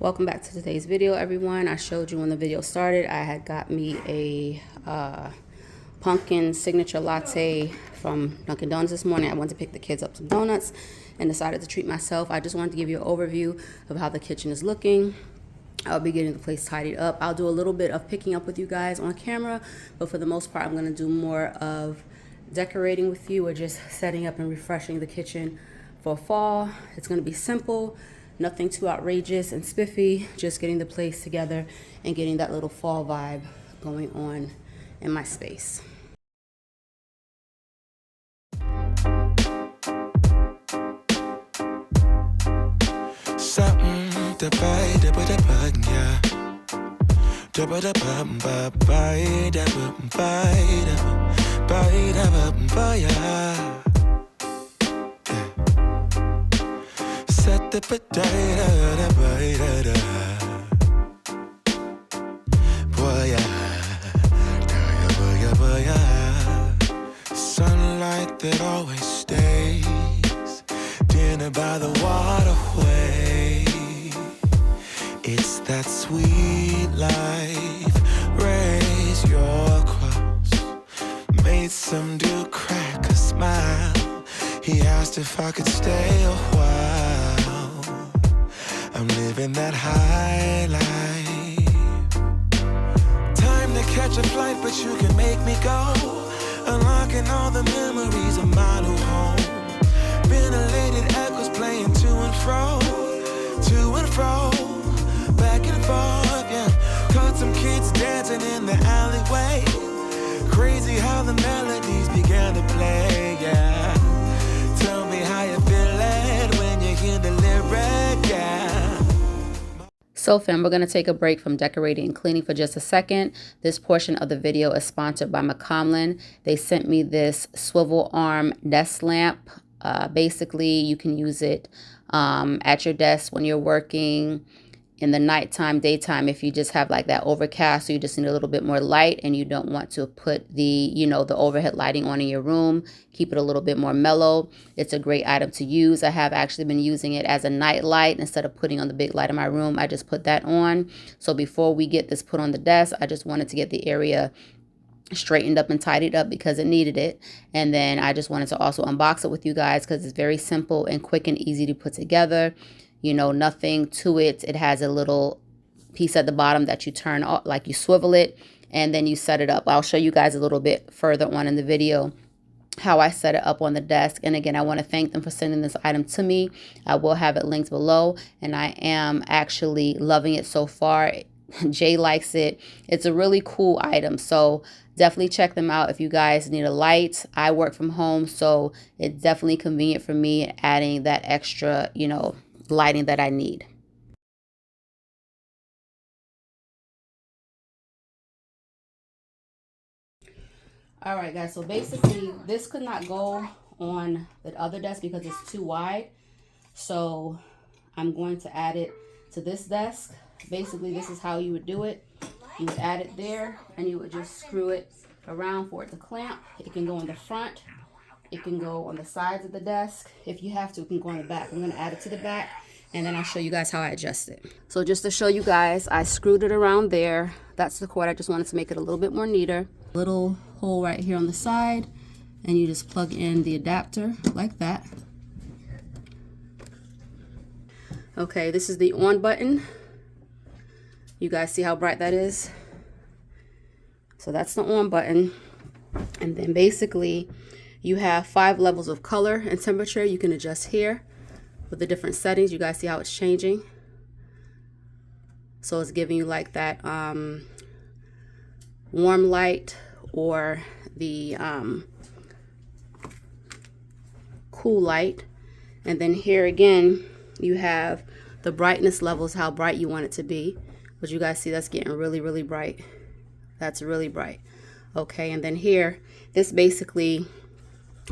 Welcome back to today's video, everyone. I showed you when the video started, I had got me a pumpkin signature latte from Dunkin' Donuts this morning. I went to pick the kids up some donuts and decided to treat myself. I just wanted to give you an overview of how the kitchen is looking. I'll be getting the place tidied up. I'll do a little bit of picking up with you guys on camera, but for the most part, I'm going to do more of decorating with you or just setting up and refreshing the kitchen for fall. It's going to be simple. Nothing too outrageous and spiffy, just getting the place together and getting that little fall vibe going on in my space. Sunlight that always stays, dinner by the waterway. It's that sweet life. Raise your cross. Made some dude crack a smile. He asked if I could stay a while. I'm living that high life. Time to catch a flight, but you can make me go. Unlocking all the memories of my new home. Ventilated echoes playing to and fro, back and forth, yeah. Caught some kids dancing in the alleyway. Crazy how the melodies began to play, yeah. Tell me how you feel it when you hear the lyric, yeah. So fam, we're going to take a break from decorating and cleaning for just a second. This portion of the video is sponsored by Micomlan. They sent me this swivel arm desk lamp. Basically, you can use it at your desk when you're working, in the nighttime, daytime, if you just have like that overcast, so you just need a little bit more light and you don't want to put the, the overhead lighting on in your room, keep it a little bit more mellow. It's a great item to use. I have actually been using it as a night light instead of putting on the big light in my room. I just put that on. So before we get this put on the desk, I just wanted to get the area straightened up and tidied up because it needed it. And then I just wanted to also unbox it with you guys because it's very simple and quick and easy to put together. Nothing to it. It has a little piece at the bottom that you turn off, like you swivel it, and then you set it up. I'll show you guys a little bit further on in the video how I set it up on the desk. And again, I want to thank them for sending this item to me. I will have it linked below, and I am actually loving it so far. Jay likes it. It's a really cool item, so definitely check them out if you guys need a light. I work from home, so it's definitely convenient for me adding that extra, lighting that I need. All right, guys, so basically this could not go on the other desk because it's too wide. So I'm going to add it to this desk. Basically, this is how you would do it. You would add it there and you would just screw it around for it to clamp. It can go in the front. It can go on the sides of the desk. If you have to, it can go on the back. I'm going to add it to the back, and then I'll show you guys how I adjust it. So just to show you guys, I screwed it around there. That's the cord. I just wanted to make it a little bit more neater. Little hole right here on the side, and you just plug in the adapter like that. Okay, this is the on button. You guys see how bright that is? So that's the on button. And then basically you have 5 levels of color and temperature. You can adjust here with the different settings. You guys see how it's changing? So it's giving you like that warm light or the cool light. And then here again, you have the brightness levels, how bright you want it to be. But you guys see that's getting really, really bright. That's really bright. Okay, and then here, this basically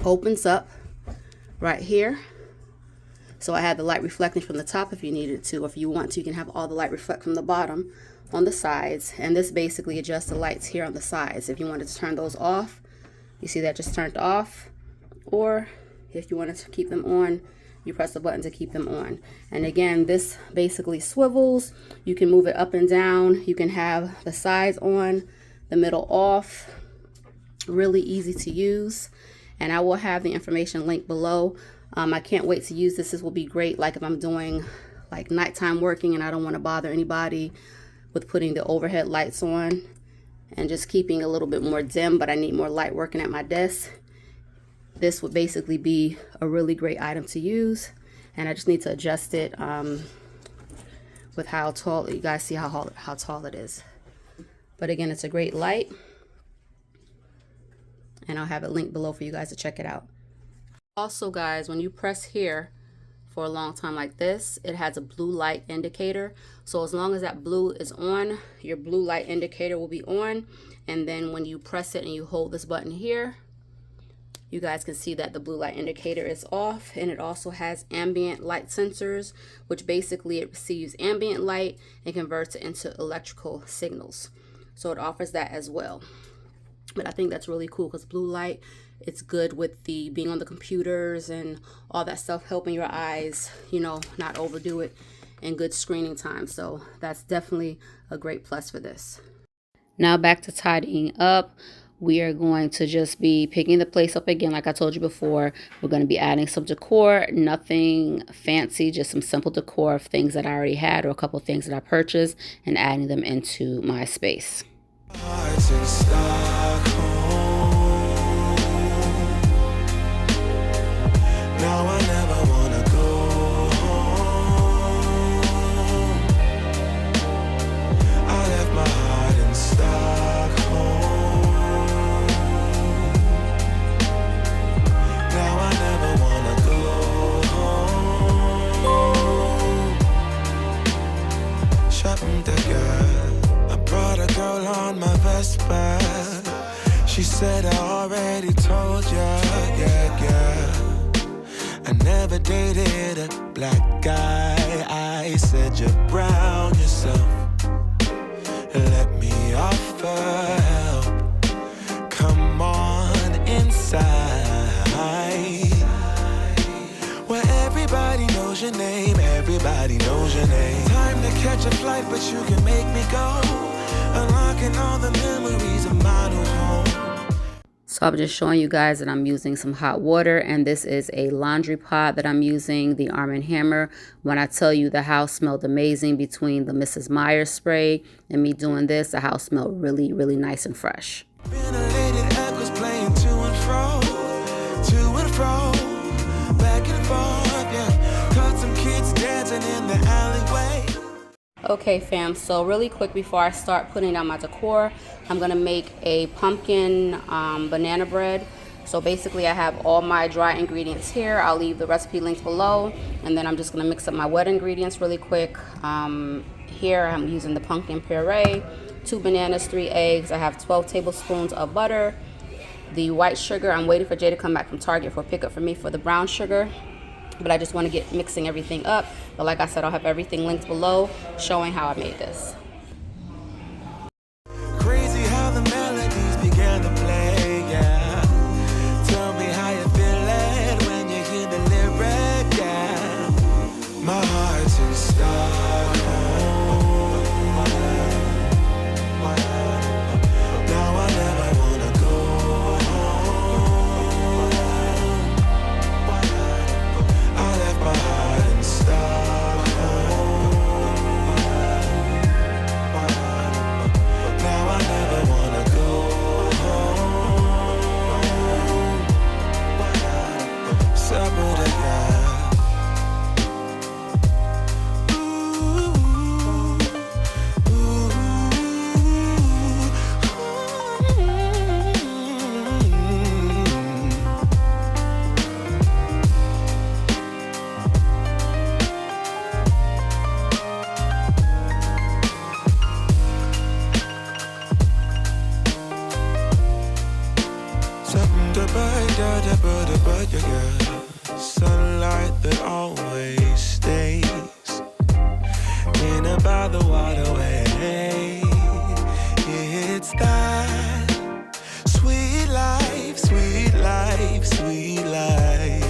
opens up right here. So I had the light reflecting from the top if you needed to, or if you want to, you can have all the light reflect from the bottom on the sides. And this basically adjusts the lights here on the sides. If you wanted to turn those off, you see that just turned off. Or if you wanted to keep them on, you press the button to keep them on. And again, this basically swivels. You can move it up and down. You can have the sides on, the middle off. Really easy to use. And I will have the information linked below. I can't wait to use this. This will be great, like if I'm doing like nighttime working and I don't want to bother anybody with putting the overhead lights on and just keeping a little bit more dim, but I need more light working at my desk. This would basically be a really great item to use. And I just need to adjust it with how tall, you guys see how tall it is. But again, it's a great light. And I'll have it linked below for you guys to check it out. Also guys, when you press here for a long time like this, it has a blue light indicator. So as long as that blue is on, your blue light indicator will be on. And then when you press it and you hold this button here, you guys can see that the blue light indicator is off. And it also has ambient light sensors, which basically it receives ambient light and converts it into electrical signals. So it offers that as well. But I think that's really cool because blue light, it's good with the being on the computers and all that stuff, helping your eyes, you know, not overdo it, and good screening time. So that's definitely a great plus for this. Now back to tidying up. We are going to just be picking the place up again. Like I told you before, we're going to be adding some decor, nothing fancy, just some simple decor of things that I already had or a couple of things that I purchased, and adding them into my space. Now I never wanna go home. I left my heart in Stockholm. Now I never wanna go home. Shopping the girl, I brought a girl on my Vespa. She said I already told ya, yeah. I never dated a black guy. I said you're brown yourself. Let me offer help. Come on inside, where everybody knows your name. Everybody knows your name. Time to catch a flight, but you can make me go. Unlocking all the memories of my new home. So I'm just showing you guys that I'm using some hot water, and this is a laundry pot that I'm using, the Arm & Hammer. When I tell you the house smelled amazing between the Mrs. Meyer spray and me doing this, the house smelled really, really nice and fresh. Ventilated echoes playing to and fro, back and forth, yeah. Caught some kids dancing in the alleyway. Okay fam, so really quick before I start putting down my decor, I'm gonna make a pumpkin banana bread. So basically I have all my dry ingredients here. I'll leave the recipe links below, and then I'm just gonna mix up my wet ingredients really quick. Here I'm using the pumpkin puree, 2 bananas, 3 eggs. I have 12 tablespoons of butter. The white sugar, I'm waiting for Jay to come back from Target for a pickup for me for the brown sugar. But I just want to get mixing everything up. But like I said, I'll have everything linked below showing how I made this. Crazy how the melodies began to play, yeah. Tell me how you feeling when you hear the lyric, yeah. My heart's in Stockholm. Now I never wanna go home. I left my heart in Stockholm. Now I never wanna go home. Separate again. Sunlight that always stays in and by the waterway. It's that sweet life, sweet life, sweet life.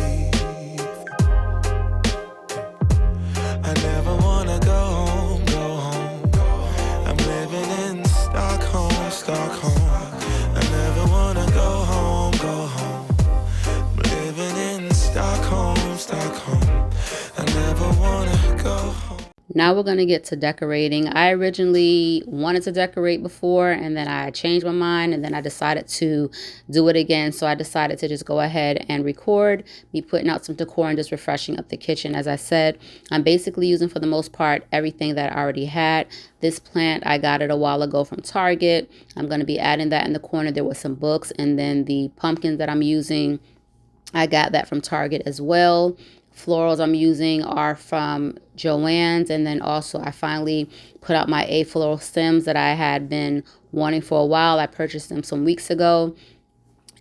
Now we're going to get to decorating. I originally wanted to decorate before, and then I changed my mind, and then I decided to do it again. So I decided to just go ahead and record me putting out some decor and just refreshing up the kitchen. As I said, I'm basically using for the most part everything that I already had. This plant, I got it a while ago from Target. I'm going to be adding that in the corner. There was some books, and then the pumpkins that I'm using, I got that from Target as well. Florals I'm using are from Joann's, and then also I finally put out my floral stems that I had been wanting for a while. I purchased them some weeks ago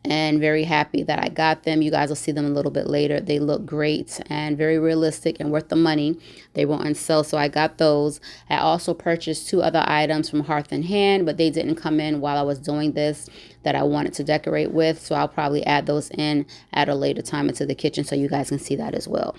and very happy that I got them. You guys will see them a little bit later. They look great and very realistic and worth the money. They were on sale, so I got those. I also purchased 2 other items from Hearth and Hand, but they didn't come in while I was doing this that I wanted to decorate with, so I'll probably add those in at a later time into the kitchen so you guys can see that as well.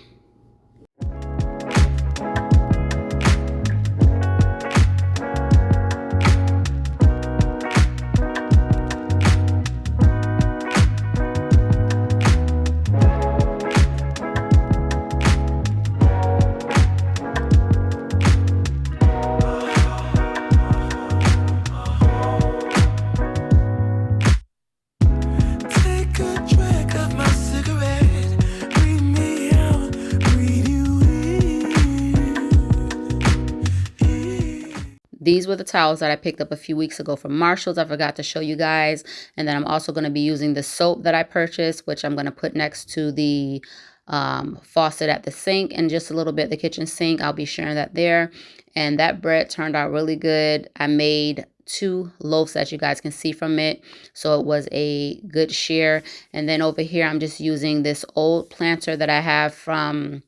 These were the towels that I picked up a few weeks ago from Marshall's. I forgot to show you guys. And then I'm also going to be using the soap that I purchased, which I'm going to put next to the faucet at the sink and just a little bit the kitchen sink. I'll be sharing that there. And that bread turned out really good. I made 2 loaves that you guys can see from it, so it was a good share. And then over here I'm just using this old planter that I have from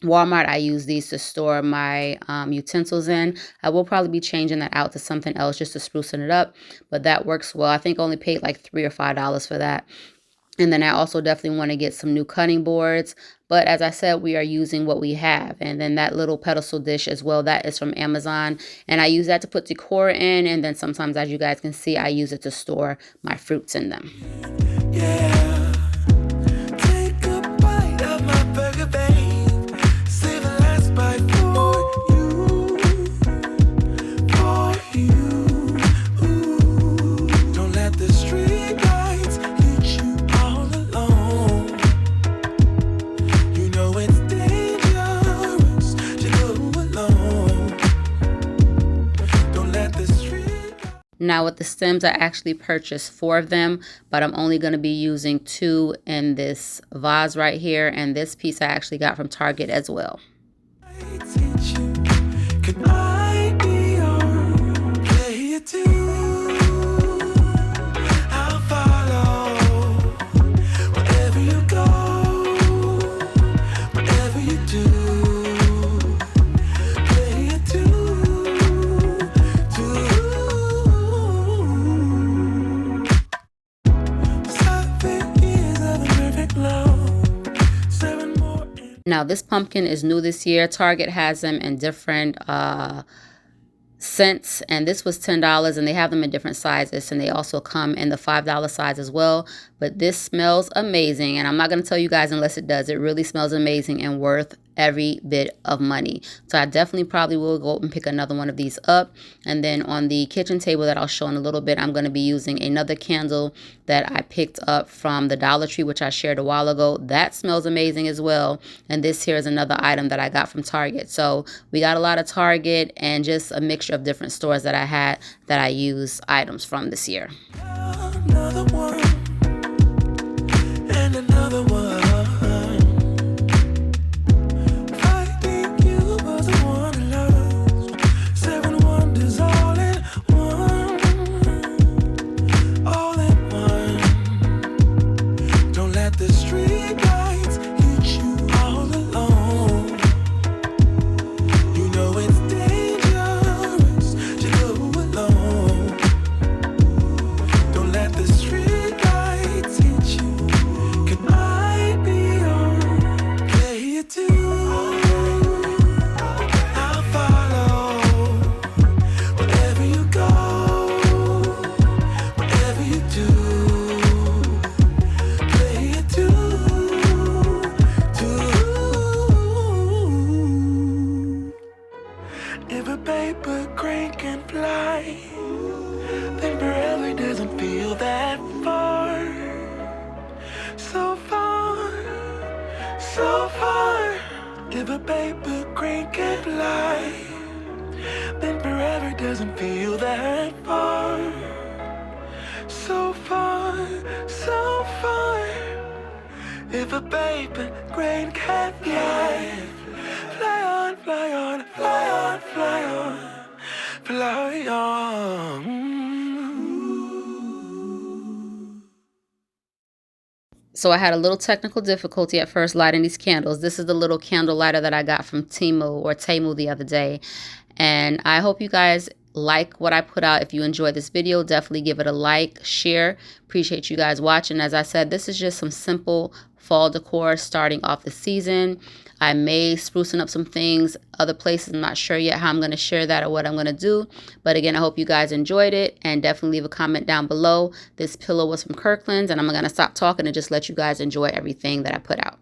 Walmart. I use these to store my utensils in. I will probably be changing that out to something else just to sprucing it up, but that works well. I think I only paid like $3 or $5 for that. And then I also definitely want to get some new cutting boards. But as I said, we are using what we have. And then that little pedestal dish as well, that is from Amazon. And I use that to put decor in. And then sometimes, as you guys can see, I use it to store my fruits in them. Yeah. Take a bite of my burger, babe. Save the last bite for you. For you. Ooh. Don't let the street lights hit you all alone. You know it's dangerous to go alone. Don't let the street. Now with the stems, I actually purchased 4 of them, but I'm only going to be using 2 in this vase right here. And this piece I actually got from Target as well. Can I be your player too? I'll follow wherever you go, whatever you do. Player too, too. 7 years of the perfect love, 7 more. Now this pumpkin is new this year. Target has them in different scents, and this was $10, and they have them in different sizes, and they also come in the $5 size as well. But this smells amazing, and I'm not going to tell you guys unless it does. It really smells amazing and worth every bit of money. So I definitely probably will go and pick another one of these up. And then on the kitchen table that I'll show in a little bit, I'm going to be using another candle that I picked up from the Dollar Tree, which I shared a while ago. That smells amazing as well. And this here is another item that I got from Target. So we got a lot of Target and just a mixture of different stores that I had that I use items from this year. Another one and another one. Fighting you was a wanderlust. 7 wonders all in one. All in one. Don't let the street lights hit you all alone. You know it's dangerous to go alone. Don't let the street lights hit you. Can I of life, then forever doesn't feel that far. So far, so far. If a baby grain can fly, fly on, fly on, fly on, fly on, fly on. So I had a little technical difficulty at first lighting these candles. This is the little candle lighter that I got from Temu the other day. And I hope you guys like what I put out. If you enjoyed this video, definitely give it a like, share. Appreciate you guys watching. As I said, this is just some simple fall decor starting off the season. I may sprucing up some things other places. I'm not sure yet how I'm going to share that or what I'm going to do. But again, I hope you guys enjoyed it, and definitely leave a comment down below. This pillow was from Kirkland's, and I'm going to stop talking and just let you guys enjoy everything that I put out.